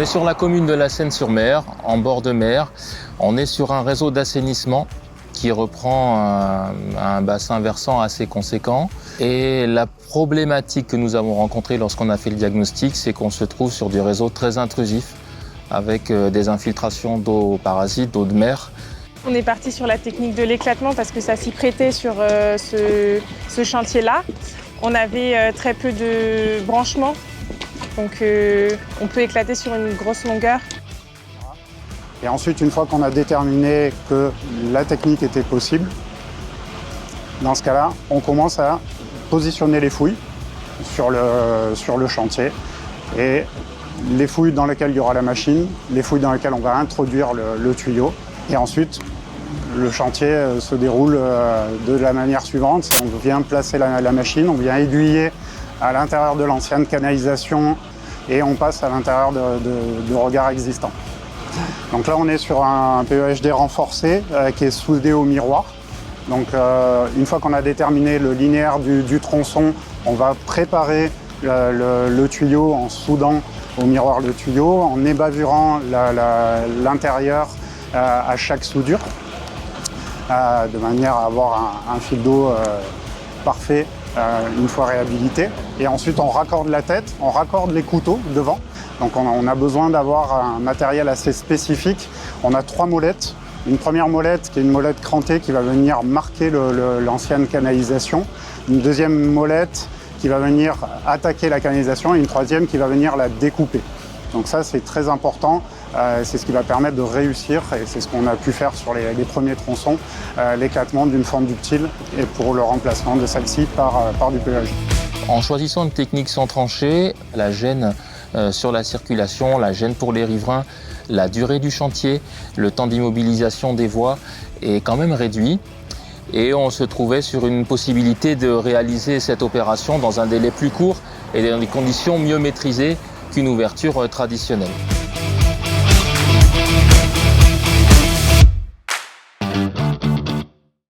est sur la commune de La Seyne-sur-Mer, en bord de mer. On est sur un réseau d'assainissement qui reprend un bassin versant assez conséquent. Et la problématique que nous avons rencontrée lorsqu'on a fait le diagnostic, c'est qu'on se trouve sur du réseau très intrusif, avec des infiltrations d'eau parasite, d'eau de mer. On est parti sur la technique de l'éclatement parce que ça s'y prêtait sur ce chantier-là. On avait très peu de branchements, donc on peut éclater sur une grosse longueur. Et ensuite, une fois qu'on a déterminé que la technique était possible, dans ce cas-là, on commence à positionner les fouilles sur le chantier. Et les fouilles dans lesquelles il y aura la machine, les fouilles dans lesquelles on va introduire le tuyau. Et ensuite, le chantier se déroule de la manière suivante. On vient placer la machine, on vient aiguiller à l'intérieur de l'ancienne canalisation et on passe à l'intérieur de regard existant. Donc là, on est sur un PEHD renforcé qui est soudé au miroir. Donc une fois qu'on a déterminé le linéaire du tronçon, on va préparer le tuyau en soudant au miroir le tuyau, en ébavurant l'intérieur à chaque soudure, de manière à avoir un fil d'eau parfait une fois réhabilité. Et ensuite, on raccorde la tête, on raccorde les couteaux devant. Donc on a besoin d'avoir un matériel assez spécifique. On a 3 molettes. Une première molette qui est une molette crantée qui va venir marquer l'ancienne canalisation. Une deuxième molette qui va venir attaquer la canalisation et une troisième qui va venir la découper. Donc ça, c'est très important. C'est ce qui va permettre de réussir, et c'est ce qu'on a pu faire sur les premiers tronçons, l'éclatement d'une fente ductile et pour le remplacement de celle-ci par du PEHD. En choisissant une technique sans tranchée, la gêne sur la circulation, la gêne pour les riverains, la durée du chantier, le temps d'immobilisation des voies est quand même réduit. Et on se trouvait sur une possibilité de réaliser cette opération dans un délai plus court et dans des conditions mieux maîtrisées qu'une ouverture traditionnelle.